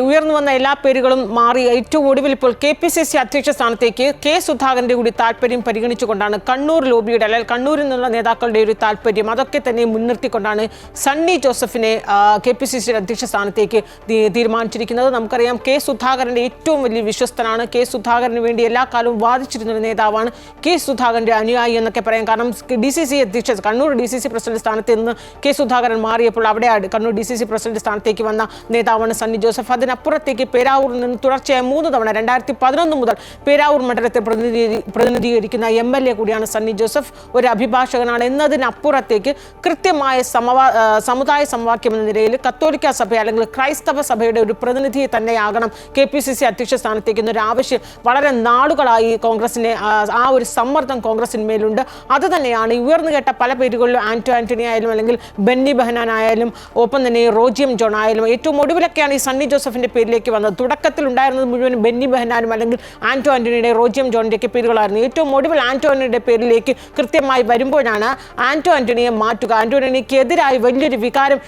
ഉയർന്നു വന്ന എല്ലാ പേരുകളും മാറി ഏറ്റവും ഒടുവിൽ ഇപ്പോൾ KPCC അധ്യക്ഷ സ്ഥാനത്തേക്ക് കെ സുധാകരന്റെ കൂടി താല്പര്യം പരിഗണിച്ചുകൊണ്ടാണ് കണ്ണൂർ ലോബിയുടെ അല്ലെങ്കിൽ കണ്ണൂരിൽ നിന്നുള്ള നേതാക്കളുടെ ഒരു താല്പര്യം അതൊക്കെ തന്നെ മുൻനിർത്തിക്കൊണ്ടാണ് സണ്ണി ജോസഫിനെ KPCC അധ്യക്ഷ സ്ഥാനത്തേക്ക് തീരുമാനിച്ചിരിക്കുന്നത്. നമുക്കറിയാം കെ സുധാകരന്റെ ഏറ്റവും വലിയ വിശ്വസ്തനാണ്. കെ സുധാകരന് വേണ്ടി എല്ലാ കാലവും വാദിച്ചിരുന്ന ഒരു നേതാവാണ്. കെ സുധാകരന്റെ അനുയായി എന്നൊക്കെ പറയാം. കാരണം DCC അധ്യക്ഷ കണ്ണൂർ DCC പ്രസിഡന്റ് സ്ഥാനത്ത് നിന്ന് കെ സുധാകരൻ മാറിയപ്പോൾ അവിടെ കണ്ണൂർ DCC പ്രസിഡന്റ് സ്ഥാനത്തേക്ക് വന്ന നേതാവാണ് സണ്ണി ജോസഫ്. അതിനപ്പുറത്തേക്ക് പേരാവൂരിൽ നിന്ന് തുടർച്ചയായ 3 തവണ 2011 മുതൽ പേരാവൂർ മണ്ഡലത്തെ പ്രതിനിധീകരിക്കുന്ന MLA കൂടിയാണ് സണ്ണി ജോസഫ്. ഒരു അഭിഭാഷകനാണ് എന്നതിനപ്പുറത്തേക്ക് കൃത്യമായ സമുദായ സമവാക്യം എന്ന നിലയിൽ കത്തോലിക്ക സഭ അല്ലെങ്കിൽ ക്രൈസ്തവ സഭയുടെ ഒരു പ്രതിനിധിയെ തന്നെയാകണം KPCC അധ്യക്ഷ സ്ഥാനത്തേക്ക് എന്നൊരു ആവശ്യം വളരെ നാളുകളായി കോൺഗ്രസിനെ ആ ഒരു സമ്മർദ്ദം കോൺഗ്രസിന്മേലുണ്ട്. അത് തന്നെയാണ് ഉയർന്നു കേട്ട പല പേരുകളിലും ആന്റണി ആയാലും അല്ലെങ്കിൽ ബെന്നി ബെഹനാൻ ആയാലും ഒപ്പം തന്നെ റോജിയം ജോൺ ആയാലും ഏറ്റവും ഒടുവിലൊക്കെയാണ് ഈ സണ്ണി ജോസഫിന്റെ പേരിലേക്ക് വന്നത്. തുടക്കത്തിൽ ഉണ്ടായിരുന്നത് മുഴുവൻ ബെന്നി ബെഹനാനും അല്ലെങ്കിൽ ആന്റണിയുടെ റോജിയം ജോണിൻ്റെയൊക്കെ പേരുകളായിരുന്നു. ഏറ്റവും ഒടുവിൽ ആന്റണിയുടെ പേരിലേക്ക് കൃത്യമായി വരുമ്പോഴാണ് ആന്റണിയെ മാറ്റുക. ആന്റണിക്കെതിരായി വലിയൊരു വികാരം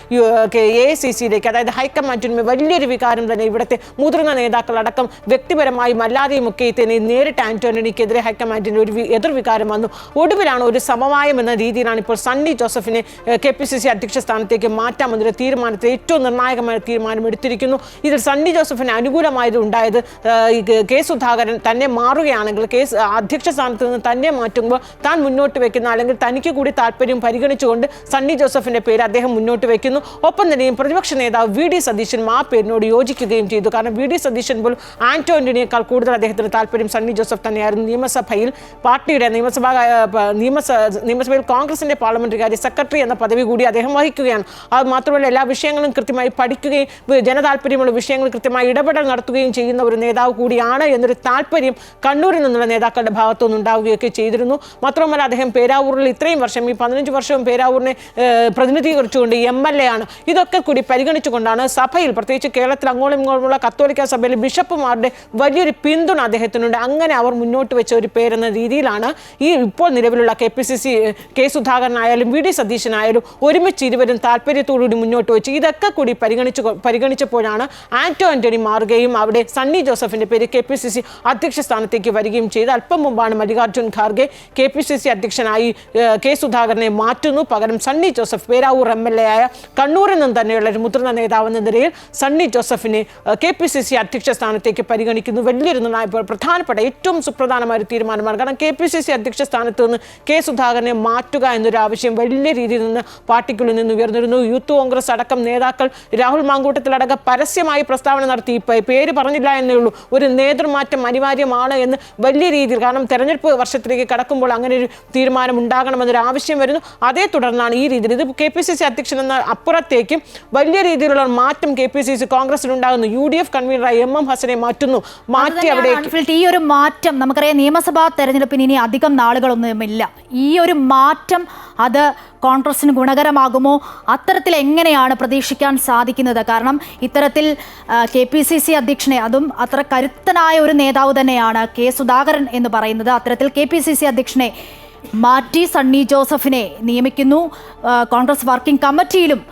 AICCയിലേക്ക് അതായത് ഹൈക്കമാൻഡിന് വലിയൊരു വികാരം തന്നെ ഇവിടുത്തെ മുതിർന്ന നേതാക്കളടക്കം വ്യക്തിപരമായും അല്ലാതെയും ഒക്കെ തന്നെ നേരിട്ട് ആന്റണിക്കെതിരെ ഹൈക്കമാൻഡിന് ഒരു എതിർവികാരം വന്നു. ഒടുവിലാണ് ഒരു സമവായം എന്ന രീതിയിലാണ് ഇപ്പോൾ സണ്ണി ജോസഫിനെ KPCC അധ്യക്ഷ സ്ഥാനത്തേക്ക് മാറ്റാമെന്നൊരു തീരുമാനത്തിൽ ഏറ്റവും നിർണായകമായ തീരുമാനം എടുത്തിരിക്കുന്നു. ഇതിൽ സണ്ണി ജോസഫിന് അനുകൂലമായത് ഉണ്ടായത് കെ സുധാകരൻ തന്നെ മാറുകയാണെങ്കിൽ അധ്യക്ഷ സ്ഥാനത്ത് നിന്ന് തന്നെ മാറ്റുമ്പോൾ താൻ മുന്നോട്ട് വെക്കുന്ന അല്ലെങ്കിൽ തനിക്ക് കൂടി താല്പര്യം പരിഗണിച്ചുകൊണ്ട് സണ്ണി ജോസഫിന്റെ പേര് അദ്ദേഹം മുന്നോട്ട് വെക്കുന്നു. ഒപ്പം തന്നെയും പ്രതിപക്ഷ നേതാവ് VD സതീശൻ ആ പേരിനോട് യോജിക്കുകയും ചെയ്തു. കാരണം VD സതീശൻ പോലും ആന്റണിയേക്കാൾ കൂടുതൽ അദ്ദേഹത്തിന് താല്പര്യം സണ്ണി ജോസഫ് തന്നെയായിരുന്നു. നിയമസഭയിൽ പാർട്ടിയുടെ നിയമസഭയിൽ കോൺഗ്രസിന്റെ പാർലമെന്ററി കാര്യ സെക്രട്ടറി എന്ന പദവി കൂടി അദ്ദേഹം വഹിക്കുകയാണ്. അത് മാത്രമല്ല എല്ലാ വിഷയങ്ങളും കൃത്യമായി പഠിക്കുകയും ജനതാല്പര്യമുള്ള വിഷയങ്ങൾ കൃത്യമായി ഇടപെടൽ നടത്തുകയും ചെയ്യുന്ന ഒരു നേതാവ് കൂടിയാണ് എന്നൊരു താല്പര്യം കണ്ണൂരിൽ നിന്നുള്ള നേതാക്കളുടെ ഭാഗത്തുനിന്ന് ഉണ്ടാവുകയൊക്കെ ചെയ്തിരുന്നു. മാത്രമല്ല അദ്ദേഹം പേരാവൂരിൽ ഇത്രയും വർഷം ഈ 15 വർഷവും പേരാവൂരിനെ പ്രതിനിധീകരിച്ചുകൊണ്ട് MLA ആണ്. ഇതൊക്കെ കൂടി പരിഗണിച്ചുകൊണ്ടാണ് സഭയിൽ പ്രത്യേകിച്ച് കേരളത്തിൽ അങ്ങോളം ഇങ്ങോളമുള്ള കത്തോലിക്ക സഭയിലെ ബിഷപ്പുമാരുടെ വലിയൊരു പിന്തുണ അദ്ദേഹത്തിനുണ്ട്. അങ്ങനെ അവർ മുന്നോട്ട് വെച്ച ഒരു പേരെന്ന രീതിയിലാണ് ഈ ഇപ്പോൾ നിലവിലുള്ള KPCC കെ സുധാകരനായാലും VD സതീശനായാലും ഒരുമിച്ച് ഇരുവരും താല്പര്യത്തോടുകൂടി മുന്നോട്ട് വെച്ച് ഇതൊക്കെ കൂടി പരിഗണിച്ചപ്പോഴാണ് ആന്റണി മാറുകയും അവിടെ സണ്ണി ജോസഫിന്റെ പേര് KPCC അധ്യക്ഷ സ്ഥാനത്തേക്ക് വരികയും ചെയ്ത് അല്പം മുമ്പാണ് മല്ലികാർജ്ജുൻ ഖാർഗെ KPCC അധ്യക്ഷനായി കെ സുധാകരനെ മാറ്റുന്നു. പകരം സണ്ണി ജോസഫ് പേരാവൂർ MLA ആയ കണ്ണൂരിൽ നിന്ന് തന്നെയുള്ള ഒരു മുതിർന്ന നേതാവെന്ന നിലയിൽ സണ്ണി ജോസഫിനെ KPCC അധ്യക്ഷ സ്ഥാനത്തേക്ക് പരിഗണിക്കുന്നു. വലിയൊരു പ്രധാനപ്പെട്ട ഏറ്റവും സുപ്രധാനമായ ഒരു തീരുമാനമാണ്. കാരണം KPCC അധ്യക്ഷ സ്ഥാനത്ത് നിന്ന് കെ സുധാകരനെ മാറ്റുക എന്നൊരു ആവശ്യം വലിയ രീതിയിൽ നിന്ന് പാർട്ടിക്കുള്ളിൽ നിന്ന് ഉയർന്നിരുന്നു. യൂത്ത് കോൺഗ്രസ് അടക്കം നേതാക്കൾ രാഹുൽ മാങ്കൂട്ടത്തിലടക്കം പരസ്യമായി പ്രസ്താവന നടത്തി. പേര് പറഞ്ഞില്ല എന്നേ ഉള്ളൂ, ഒരു നേതൃമാറ്റം അനിവാര്യമാണ് എന്ന് വലിയ രീതിയിൽ. കാരണം തെരഞ്ഞെടുപ്പ് വർഷത്തിലേക്ക് കടക്കുമ്പോൾ അങ്ങനെ ഒരു തീരുമാനം ഉണ്ടാകണമെന്നൊരു ആവശ്യം വരുന്നു. അതേ തുടർന്നാണ് ഈ രീതിയിൽ ഇത് KPCC അധ്യക്ഷൻ എന്ന അപ്പുറത്തേക്കും വലിയ രീതിയിലുള്ള മാറ്റം KPCC കോൺഗ്രസിലുണ്ടാകുന്നു. UDF കൺവീനറായി MM ഹസനെ മാറ്റുന്നു. മാറ്റി അവിടെ ഈ ഒരു മാറ്റം നമുക്കറിയാം നിയമസഭാ തെരഞ്ഞെടുപ്പിന് ഇനി അധികം നാളുകളൊന്നുമില്ല. ഈ ഒരു മാറ്റം അത് കോൺഗ്രസിന് ഗുണകരമാകുമോ? അത്തരത്തിൽ എങ്ങനെയാണ് പ്രതീക്ഷിക്കാൻ സാധിക്കുന്നത്? കാരണം ഇത്തരത്തിൽ KPCC അധ്യക്ഷനെ അതും അത്ര കരുത്തനായ ഒരു നേതാവ് തന്നെയാണ് കെ സുധാകരൻ എന്ന് പറയുന്നത്. അത്തരത്തിൽ KPCC അധ്യക്ഷനെ മാറ്റി സണ്ണി ജോസഫിനെ നിയമിക്കുന്നു. കോൺഗ്രസ് വർക്കിംഗ് കമ്മിറ്റിയിലും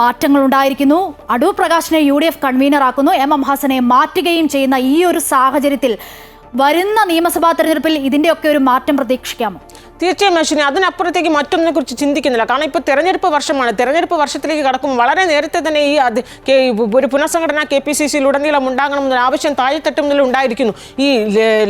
മാറ്റങ്ങൾ ഉണ്ടായിരിക്കുന്നു. അടൂർ പ്രകാശിനെ UDF കൺവീനറാക്കുന്നു. MM ഹസനെ മാറ്റുകയും ചെയ്യുന്ന ഈ ഒരു സാഹചര്യത്തിൽ വരുന്ന നിയമസഭാ തെരഞ്ഞെടുപ്പിൽ ഇതിൻ്റെയൊക്കെ ഒരു മാറ്റം പ്രതീക്ഷിക്കാമോ? തീർച്ചയായും അശ്വിനി, അതിനപ്പുറത്തേക്ക് മറ്റൊന്നിനെ കുറിച്ച് ചിന്തിക്കുന്നില്ല. കാരണം ഇപ്പോൾ തെരഞ്ഞെടുപ്പ് വർഷമാണ്. തെരഞ്ഞെടുപ്പ് വർഷത്തിലേക്ക് കടക്കും വളരെ നേരത്തെ തന്നെ ഒരു പുനഃസംഘടന KPCCയിലുടനീളം ഉണ്ടാകണമെന്നൊരു ആവശ്യം താഴെത്തട്ട് മുതൽ ഉണ്ടായിരിക്കുന്നു. ഈ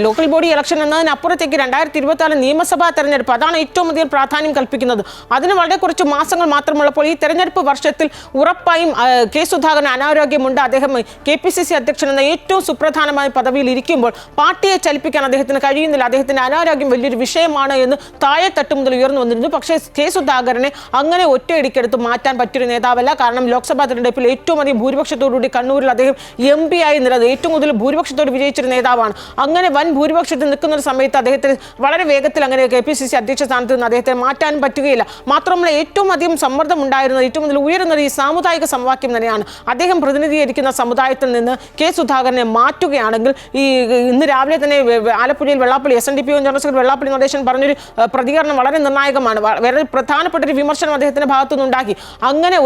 ലോക്കൽ ബോഡി ഇലക്ഷൻ എന്നതിനപ്പുറത്തേക്ക് 2024 നിയമസഭാ തെരഞ്ഞെടുപ്പ് അതാണ് ഏറ്റവും അധികം പ്രാധാന്യം കൽപ്പിക്കുന്നത്. അതിന് വളരെ കുറച്ച് മാസങ്ങൾ മാത്രമുള്ളപ്പോൾ ഈ തെരഞ്ഞെടുപ്പ് വർഷത്തിൽ ഉറപ്പായും കെ സുധാകരൻ അനാരോഗ്യമുണ്ട്. അദ്ദേഹം KPCC അധ്യക്ഷൻ എന്ന ഏറ്റവും സുപ്രധാനമായ പദവിയിൽ ഇരിക്കുമ്പോൾ പാർട്ടിയെ ചലിപ്പിക്കാൻ അദ്ദേഹത്തിന് കഴിയുന്നില്ല. അദ്ദേഹത്തിന്റെ അനാരോഗ്യം വലിയൊരു വിഷയമാണ് എന്ന് താഴെത്തട്ട് മുതൽ ഉയർന്നു വന്നിരുന്നു. പക്ഷേ കെ സുധാകരനെ അങ്ങനെ ഒറ്റയടിക്കെടുത്ത് മാറ്റാൻ പറ്റിയൊരു നേതാവല്ല. കാരണം ലോക്സഭാ തെരഞ്ഞെടുപ്പിൽ ഏറ്റവും അധികം ഭൂരിപക്ഷത്തോടുകൂടി കണ്ണൂരിൽ അദ്ദേഹം MP ആയി ഏറ്റവും കൂടുതൽ ഭൂരിപക്ഷത്തോട് വിജയിച്ചൊരു നേതാവാണ്. അങ്ങനെ വൻ ഭൂരിപക്ഷത്തിൽ നിൽക്കുന്ന ഒരു സമയത്ത് അദ്ദേഹത്തിന് വളരെ വേഗത്തിൽ അങ്ങനെ KPCC അധ്യക്ഷ സ്ഥാനത്ത് നിന്ന് അദ്ദേഹത്തെ മാറ്റാനും പറ്റുകയില്ല. മാത്രമല്ല ഏറ്റവും അധികം സമ്മർദ്ദം ഉണ്ടായിരുന്നത് ഏറ്റവും കൂടുതൽ ഉയരുന്നത് ഈ സാമുദായിക സമവാക്യം തന്നെയാണ്. അദ്ദേഹം പ്രതിനിധീകരിക്കുന്ന സമുദായത്തിൽ നിന്ന് കെ സുധാകരനെ മാറ്റുകയാണെങ്കിൽ ഇന്ന് രാവിലെ തന്നെ ആലപ്പുഴയിൽ Vellappally SNDP general secretary Vellappally Natesan പറഞ്ഞൊരു പ്രതികരണം വളരെ നിർണായകമാണ്. വളരെ പ്രധാനപ്പെട്ട ഒരു വിമർശനം അദ്ദേഹത്തിന്റെ ഭാഗത്തുനിന്നുണ്ടാക്കി. അങ്ങനെ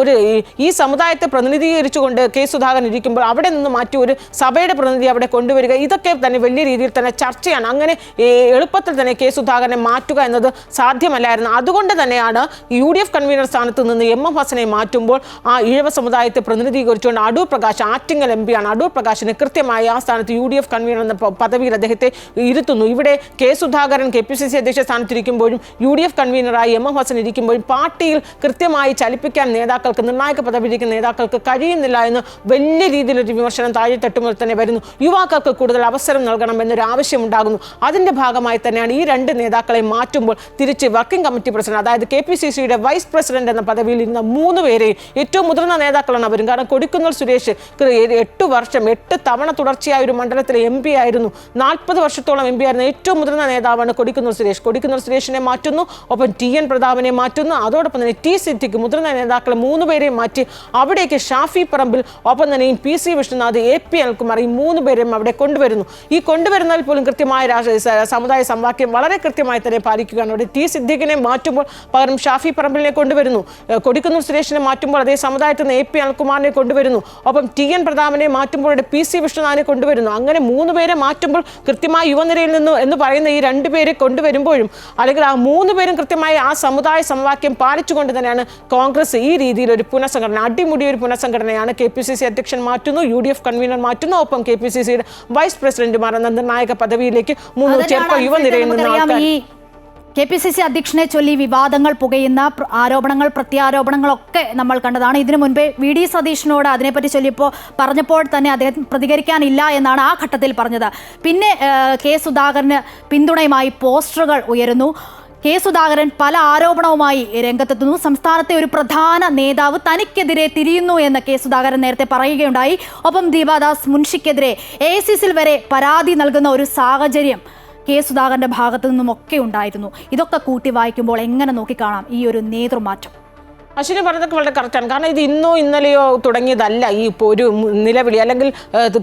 ഈ സമുദായത്തെ പ്രതിനിധീകരിച്ചുകൊണ്ട് കെ സുധാകരൻ ഇരിക്കുമ്പോൾ അവിടെ നിന്ന് മാറ്റി ഒരു സഭയുടെ പ്രതിനിധി അവിടെ കൊണ്ടുവരിക, ഇതൊക്കെ തന്നെ വലിയ രീതിയിൽ തന്നെ ചർച്ചയാണ്. അങ്ങനെ എളുപ്പത്തിൽ തന്നെ കെ സുധാകരനെ മാറ്റുക എന്നത് സാധ്യമല്ലായിരുന്നു. അതുകൊണ്ട് തന്നെയാണ് UDF കൺവീനർ സ്ഥാനത്ത് നിന്ന് MM ഹസനെ മാറ്റുമ്പോൾ ആ ഈഴവ സമുദായത്തെ പ്രതിനിധീകരിച്ചുകൊണ്ട് അടൂർ പ്രകാശ്, ആറ്റിങ്ങൽ MP ആണ്, അടൂർ പ്രകാശിനെ കൃത്യമായി ആ സ്ഥാനത്ത് UDF കൺവീനർ എന്ന പദവിയിൽ അദ്ദേഹത്തെ ഇരുത്തുന്നു. ഇവിടെ കെ സുധാകരൻ KPCC അധ്യക്ഷ സ്ഥാനത്തിരിക്കുമ്പോഴും UDF കൺവീനറായി MM ഹസൻ ഇരിക്കുമ്പോഴും പാർട്ടിയിൽ കൃത്യമായി ചലിപ്പിക്കാൻ നേതാക്കൾക്ക്, നിർണായക പദവിയിരിക്കുന്ന നേതാക്കൾക്ക് കഴിയുന്നില്ല എന്ന് വലിയ രീതിയിലൊരു വിമർശനം താഴെത്തട്ടുമ്പോൾ തന്നെ വരുന്നു. യുവാക്കൾക്ക് കൂടുതൽ അവസരം നൽകണം എന്നൊരു ആവശ്യം ഉണ്ടാകുന്നു. അതിന്റെ ഭാഗമായി തന്നെയാണ് ഈ രണ്ട് നേതാക്കളെ മാറ്റുമ്പോൾ തിരിച്ച് വർക്കിംഗ് കമ്മിറ്റി പ്രസിഡന്റ്, അതായത് KPCCയുടെ വൈസ് പ്രസിഡന്റ് എന്ന പദവിയിൽ ഇരുന്ന 3 പേരെയും, ഏറ്റവും മുതിർന്ന നേതാക്കളാണ് അവരും. കാരണം കൊടിക്കുന്നിൽ സുരേഷ് 8 വർഷം 8 തവണ തുടർച്ചയായ ഒരു മണ്ഡലത്തിലെ MP ആയിരുന്നു, 40 വർഷത്തോളം MP ആയിരുന്ന ഏറ്റവും മുതിർന്ന നേതാവാണ് കൊടിക്കുന്നിൽ സുരേഷ്. കൊടിക്കുന്നിൽ സുരേഷിനെ മാറ്റുന്നു, ഒപ്പം TN പ്രതാപനെ മാറ്റുന്നു. അതോടൊപ്പം തന്നെ T സിദ്ദിഖ്, മുതിർന്ന നേതാക്കളെ 3 പേരെയും മാറ്റി അവിടേക്ക് ഷാഫി പറമ്പിൽ, ഒപ്പം തന്നെ PC വിഷ്ണുനാഥ്, AP അനിൽകുമാർ, ഈ 3 പേരെയും അവിടെ കൊണ്ടുവരുന്നു. ഈ കൊണ്ടുവരുന്നതിൽ പോലും കൃത്യമായ സമുദായ സമവാക്യം വളരെ കൃത്യമായി തന്നെ പാലിക്കുകയാണ്. അവിടെ T സിദ്ദിഖിനെ മാറ്റുമ്പോൾ പകരം ഷാഫി പറമ്പിലിനെ കൊണ്ടുവരുന്നു, കൊടിക്കുന്നിൽ സുരേഷിനെ മാറ്റുമ്പോൾ അതേ സമുദായത്തിൽ നിന്ന് AP അനിൽകുമാറിനെ കൊണ്ടുവരുന്നു, ഒപ്പം TN പ്രതാപനെ മാറ്റുമ്പോൾ PC വിഷ്ണുനാഥിനെ കൊണ്ടുവരുന്നു. അങ്ങനെ 3 പേരെ മാറ്റുമ്പോൾ കൃത്യമായി യുവനിരയിൽ നിന്ന് എന്ന് പറയുന്ന ഈ 2 പേരെ കൊണ്ടുവരുമ്പോഴും, അല്ലെങ്കിൽ ആ 3 പേരും കൃത്യമായി ആ സമുദായ സമവാക്യം പാലിച്ചുകൊണ്ട് തന്നെയാണ് കോൺഗ്രസ് ഈ രീതിയിൽ ഒരു പുനഃസംഘടന, അടിമുടി ഒരു പുനഃസംഘടനയാണ്. KPCC അധ്യക്ഷൻ മാറ്റുന്നു, UDF കൺവീനർ മാറ്റുന്നു, ഒപ്പം KPCCയുടെ വൈസ് പ്രസിഡന്റുമാർ എന്ന നിർണായക പദവിയിലേക്ക് 3 ചെറുപ്പ യുവനിരയിൽ നിന്ന് KPCC അധ്യക്ഷനെ ചൊല്ലി വിവാദങ്ങൾ പുകയുന്ന ആരോപണങ്ങൾ, പ്രത്യാരോപണങ്ങളൊക്കെ നമ്മൾ കണ്ടതാണ്. ഇതിനു മുൻപേ VD സതീഷിനോട് അതിനെപ്പറ്റി പറഞ്ഞപ്പോൾ തന്നെ അദ്ദേഹം പ്രതികരിക്കാനില്ല എന്നാണ് ആ ഘട്ടത്തിൽ പറഞ്ഞത്. പിന്നെ കെ സുധാകരന് പിന്തുണയുമായി പോസ്റ്ററുകൾ ഉയരുന്നു. കെ സുധാകരൻ പല ആരോപണവുമായി രംഗത്തെത്തുന്നു. സംസ്ഥാനത്തെ ഒരു പ്രധാന നേതാവ് തനിക്കെതിരെ തിരിയുന്നു എന്ന് കെ സുധാകരൻ നേരത്തെ പറയുകയുണ്ടായി. ഒപ്പം ദീപാദാസ് മുൻഷിക്കെതിരെ AICCയിൽ വരെ പരാതി നൽകുന്ന ഒരു സാഹചര്യം കെ സുധാകരന്റെ ഭാഗത്തു നിന്നുമൊക്കെ ഉണ്ടായിരുന്നു. ഇതൊക്കെ കൂട്ടി വായിക്കുമ്പോൾ എങ്ങനെ നോക്കിക്കാണാം ഈ ഒരു നേതൃമാറ്റം? അശ്വിനി പറഞ്ഞതൊക്കെ വളരെ കറക്റ്റാണ്. കാരണം ഇത് ഇന്നോ ഇന്നലെയോ തുടങ്ങിയതല്ല ഈ ഇപ്പോൾ ഒരു നിലവിളി, അല്ലെങ്കിൽ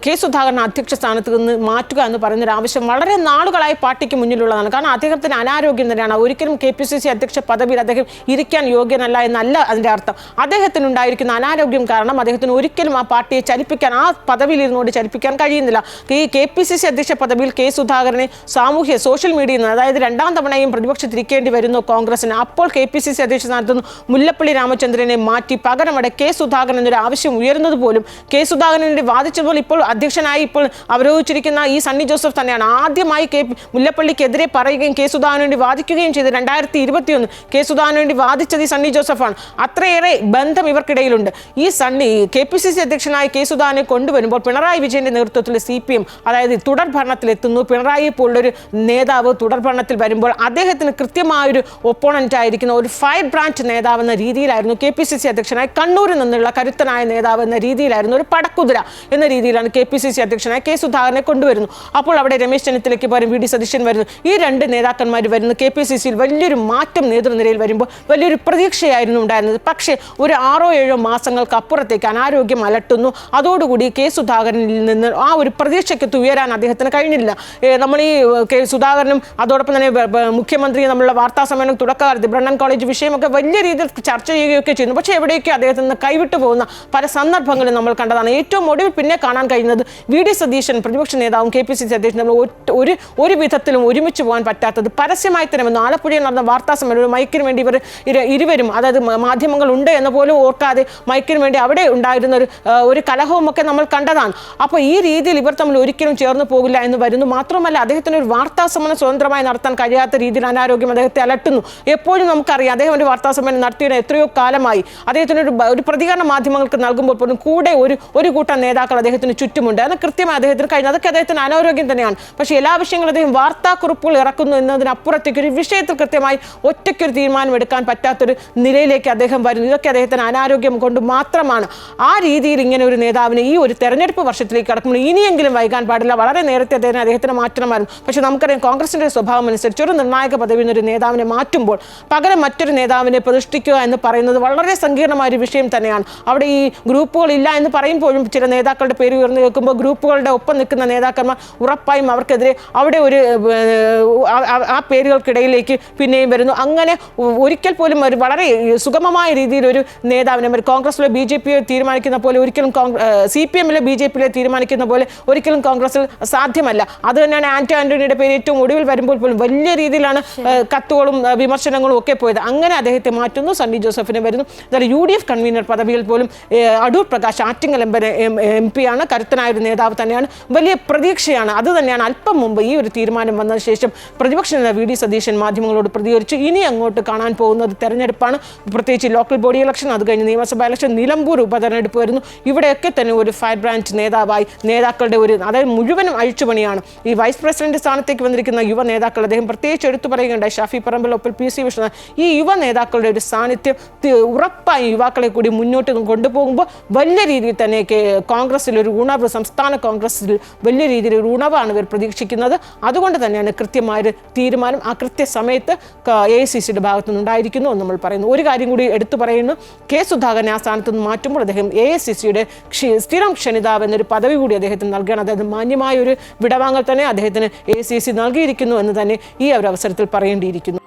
കെ സുധാകരൻ അധ്യക്ഷ സ്ഥാനത്ത് നിന്ന് മാറ്റുക എന്ന് പറയുന്നൊരു ആവശ്യം വളരെ നാളുകളായി പാർട്ടിക്ക് മുന്നിലുള്ളതാണ്. കാരണം അദ്ദേഹത്തിന് അനാരോഗ്യം തന്നെയാണ്. ഒരിക്കലും KPCC അധ്യക്ഷ പദവിയിൽ അദ്ദേഹം ഇരിക്കാൻ യോഗ്യനല്ല എന്നല്ല അതിൻ്റെ അർത്ഥം. അദ്ദേഹത്തിനുണ്ടായിരിക്കുന്ന അനാരോഗ്യം കാരണം അദ്ദേഹത്തിന് ഒരിക്കലും ആ പാർട്ടിയെ ചലിപ്പിക്കാൻ, ആ പദവിയിൽ ഇരുന്നുകൊണ്ട് ചലിപ്പിക്കാൻ കഴിയുന്നില്ല. ഈ KPCC അധ്യക്ഷ പദവിയിൽ കെ സുധാകരനെ സോഷ്യൽ മീഡിയയിൽ നിന്ന്, അതായത് 2ാം തവണയും പ്രതിപക്ഷത്തിരിക്കേണ്ടി വരുന്നു കോൺഗ്രസിന്. അപ്പോൾ KPCC അധ്യക്ഷ സ്ഥാനത്ത് നിന്ന് മുല്ലപ്പള്ളി രാമചന്ദ്രനെ മാറ്റി പകരം അവിടെ കെ സുധാകരൻ എന്നൊരു ആവശ്യം ഉയർന്നത് പോലും കെ സുധാകരന് വേണ്ടി വാദിച്ചതുപോലെ ഇപ്പോൾ അധ്യക്ഷനായി ഇപ്പോൾ അവരോധിച്ചിരിക്കുന്ന ഈ സണ്ണി ജോസഫ് തന്നെയാണ്. ആദ്യമായി മുല്ലപ്പള്ളിക്കെതിരെ പറയുകയും കെ സുധാകരന് വേണ്ടി വാദിക്കുകയും ചെയ്ത് 2021 കെ സുധാകരന് വേണ്ടി വാദിച്ചത് ഈ സണ്ണി ജോസഫാണ്. അത്രയേറെ ബന്ധം ഇവർക്കിടയിലുണ്ട്. ഈ KPCC അധ്യക്ഷനായി കെ സുധാകരനെ കൊണ്ടുവരുമ്പോൾ പിണറായി വിജയന്റെ നേതൃത്വത്തിൽ CPM, അതായത് തുടർ ഭരണത്തിലെത്തുന്നു. പിണറായി പോലുള്ളൊരു നേതാവ് തുടർ ഭരണത്തിൽ വരുമ്പോൾ അദ്ദേഹത്തിന് കൃത്യമായൊരു ഒപ്പോണന്റ് ആയിരിക്കുന്ന ഒരു ഫയർ ബ്രാഞ്ച് നേതാവ് എന്ന രീതിയിൽ KPCC അധ്യക്ഷനായി കണ്ണൂരിൽ നിന്നുള്ള കരുത്തനായ നേതാവ് എന്ന രീതിയിലായിരുന്നു, ഒരു പടക്കുതിര എന്ന രീതിയിലാണ് KPCC അധ്യക്ഷനായി കെ സുധാകരനെ കൊണ്ടുവരുന്നു. അപ്പോൾ അവിടെ രമേശ് ചെന്നിത്തലയ്ക്ക് പകരം VD സതീശൻ വരുന്നു. ഈ 2 നേതാക്കന്മാർ വരുന്നു. KPCCയിൽ വലിയൊരു മാറ്റം നേതൃനിരയിൽ വരുമ്പോൾ വലിയൊരു പ്രതീക്ഷയായിരുന്നു ഉണ്ടായിരുന്നത്. പക്ഷേ ഒരു 6-7 മാസങ്ങൾക്ക് അപ്പുറത്തേക്ക് അനാരോഗ്യം അലട്ടുന്നു. അതോടുകൂടി കെ സുധാകരനിൽ നിന്ന് ആ ഒരു പ്രതീക്ഷയ്ക്ക് ഉയരാൻ അദ്ദേഹത്തിന് കഴിഞ്ഞില്ല. നമ്മൾ ഈ കെ സുധാകരനും അതോടൊപ്പം തന്നെ മുഖ്യമന്ത്രി നമ്മളുടെ വാർത്താ സമ്മേളനം തുടക്കകാലത്ത് ബ്രണ്ണൻ കോളേജ് വിഷയമൊക്കെ വലിയ രീതിയിൽ ചർച്ച ചെയ്യുകയൊക്കെ ചെയ്യുന്നു. പക്ഷേ എവിടെയൊക്കെ അദ്ദേഹത്തിൽ നിന്ന് കൈവിട്ടു പോകുന്ന പല സന്ദർഭങ്ങളും നമ്മൾ കണ്ടതാണ്. ഏറ്റവും ഒടുവിൽ പിന്നെ കാണാൻ കഴിയുന്നത് VD സതീശൻ പ്രതിപക്ഷ നേതാവും KPCC അധ്യക്ഷനും ഒരു വിധത്തിലും ഒരുമിച്ച് പോകാൻ പറ്റാത്തത് പരസ്യമായി തന്നെ വന്നു. ആലപ്പുഴയിൽ നടന്ന വാർത്താ സമ്മേളനം മൈക്കിന് വേണ്ടി ഇരുവരും, അതായത് മാധ്യമങ്ങൾ ഉണ്ട് എന്ന് പോലും ഓർക്കാതെ മൈക്കിന് വേണ്ടി അവിടെ ഉണ്ടായിരുന്ന ഒരു കലഹവും ഒക്കെ നമ്മൾ കണ്ടതാണ്. അപ്പോൾ ഈ രീതിയിൽ ഇവർ തമ്മിൽ ഒരിക്കലും ചേർന്ന് പോകില്ല എന്ന് വരുന്നു. മാത്രമല്ല അദ്ദേഹത്തിന് ഒരു വാർത്താ സമ്മേളനം സ്വതന്ത്രമായി നടത്താൻ കഴിയാത്ത രീതിയിൽ അനാരോഗ്യം അദ്ദേഹത്തെ അലട്ടുന്നു. എപ്പോഴും നമുക്കറിയാം അദ്ദേഹം ഒരു വാർത്താ സമ്മേളനം നടത്തിയ എത്രയോ കാലമായി. അദ്ദേഹത്തിന് ഒരു പ്രതികരണ മാധ്യമങ്ങൾക്ക് നൽകുമ്പോൾ പോലും കൂടെ ഒരു കൂട്ടം നേതാക്കൾ അദ്ദേഹത്തിന് ചുറ്റുമുണ്ട്. അത് കൃത്യമായി അദ്ദേഹത്തിന് കഴിഞ്ഞു. അതൊക്കെ അദ്ദേഹത്തിന് അനാരോഗ്യം തന്നെയാണ്. പക്ഷേ എല്ലാ വിഷയങ്ങളും അദ്ദേഹം വാർത്താക്കുറിപ്പുകൾ ഇറക്കുന്നു എന്നതിനപ്പുറത്തേക്ക് ഒരു വിഷയത്തിൽ കൃത്യമായി ഒറ്റയ്ക്കൊരു തീരുമാനം എടുക്കാൻ പറ്റാത്തൊരു നിലയിലേക്ക് അദ്ദേഹം വരുന്നു. ഇതൊക്കെ അദ്ദേഹത്തിന് അനാരോഗ്യം കൊണ്ട് മാത്രമാണ്. ആ രീതിയിൽ ഇങ്ങനെ ഒരു നേതാവിനെ ഈ ഒരു തെരഞ്ഞെടുപ്പ് വർഷത്തിലേക്ക് കടക്കുമ്പോൾ ഇനിയെങ്കിലും വൈകാൻ പാടില്ല. വളരെ നേരത്തെ അദ്ദേഹത്തിന് മാറ്റണമായിരുന്നു. പക്ഷേ നമുക്കറിയാം കോൺഗ്രസിന്റെ സ്വഭാവം അനുസരിച്ച് ഒരു നിർണായക പദവിയിൽ നിന്ന് ഒരു നേതാവിനെ മാറ്റുമ്പോൾ പകരം മറ്റൊരു നേതാവിനെ പ്രതിഷ്ഠിക്കുക എന്ന് പറയുന്നത് പറയുന്നത് വളരെ സങ്കീർണമായ ഒരു വിഷയം തന്നെയാണ്. അവിടെ ഈ ഗ്രൂപ്പുകളില്ല എന്ന് പറയുമ്പോഴും ചില നേതാക്കളുടെ പേര് ഉയർന്നു കേൾക്കുമ്പോൾ ഗ്രൂപ്പുകളുടെ ഒപ്പം നിൽക്കുന്ന നേതാക്കന്മാർ ഉറപ്പായും അവർക്കെതിരെ അവിടെ ഒരു ആ പേരുകൾക്കിടയിലേക്ക് പിന്നെയും വരുന്നു. അങ്ങനെ ഒരിക്കൽ പോലും ഒരു വളരെ സുഗമമായ രീതിയിൽ ഒരു നേതാവിനെ കോൺഗ്രസിലെ BJP തീരുമാനിക്കുന്ന പോലെ ഒരിക്കലും CPM-ലെ BJP-ലെ തീരുമാനിക്കുന്ന പോലെ ഒരിക്കലും കോൺഗ്രസിൽ സാധ്യമല്ല. അത് തന്നെയാണ് ആന്റണിയുടെ പേര് ഏറ്റവും ഒടുവിൽ വരുമ്പോൾ പോലും വലിയ രീതിയിലാണ് കത്തുകളും വിമർശനങ്ങളും ഒക്കെ പോയത്. അങ്ങനെ അദ്ദേഹത്തെ മാറ്റുന്നു, സണ്ണി ജോസഫിനെ വരുന്നു. എന്നാൽ UDF കൺവീനർ പദവിയിൽ പോലും അടൂർ പ്രകാശ് ആറ്റിങ്ങൽ MP ആണ്, കരുത്തനായ ഒരു നേതാവ് തന്നെയാണ്. വലിയ പ്രതീക്ഷയാണ്. അത് തന്നെയാണ് അല്പം മുമ്പ് ഈ ഒരു തീരുമാനം വന്നതിന് ശേഷം പ്രതിപക്ഷ നേതാവ് VD സതീശൻ മാധ്യമങ്ങളോട് പ്രതികരിച്ചു. ഇനി അങ്ങോട്ട് കാണാൻ പോകുന്നത് തെരഞ്ഞെടുപ്പാണ്, പ്രത്യേകിച്ച് ലോക്കൽ ബോഡി ഇലക്ഷൻ, അത് കഴിഞ്ഞ് നിയമസഭാ ഇലക്ഷൻ, നിലമ്പൂർ ഉപതെരഞ്ഞെടുപ്പ് വരുന്നു. ഇവിടെയൊക്കെ തന്നെ ഒരു ഫയർ ബ്രാഞ്ച് നേതാവായി നേതാക്കളുടെ അതായത് മുഴുവനും അഴിച്ചുപണിയാണ്. ഈ വൈസ് പ്രസിഡന്റ് സ്ഥാനത്തേക്ക് വന്നിരിക്കുന്ന യുവ നേതാക്കൾ, അദ്ദേഹം പ്രത്യേകിച്ച് എടുത്തു പറയുകയുണ്ടായി, ഷാഫി പറമ്പിൽ, ഒപ്പം PC വിശ്വനാഥ്. ഈ യുവ നേതാക്കളുടെ ഒരു സാന്നിധ്യം ഉറപ്പായി യുവാക്കളെ കൂടി മുന്നോട്ട് കൊണ്ടുപോകുമ്പോൾ വലിയ രീതിയിൽ തന്നെ കോൺഗ്രസിൽ ഒരു ഉണർവ്, സംസ്ഥാന കോൺഗ്രസിൽ വലിയ രീതിയിൽ ഒരു ഉണവാണ് ഇവർ പ്രതീക്ഷിക്കുന്നത്. അതുകൊണ്ട് തന്നെയാണ് കൃത്യമായൊരു തീരുമാനം ആ കൃത്യസമയത്ത് AICCയുടെ ഭാഗത്തുനിന്നുണ്ടായിരിക്കുന്നു എന്ന് നമ്മൾ പറയുന്നു. ഒരു കാര്യം കൂടി എടുത്തു പറയുന്നു, K സുധാകരനെ ആ സ്ഥാനത്ത് നിന്ന് മാറ്റുമ്പോൾ അദ്ദേഹം AICCയുടെ സ്ഥിരം ക്ഷണിതാവ് എന്നൊരു പദവി കൂടി അദ്ദേഹത്തിന് നൽകുകയാണ്. അതായത് മാന്യമായ ഒരു വിടവാങ്ങൽ തന്നെ അദ്ദേഹത്തിന് AICC നൽകിയിരിക്കുന്നു എന്ന് തന്നെ ഈ ഒരു അവസരത്തിൽ പറയേണ്ടിയിരിക്കുന്നു.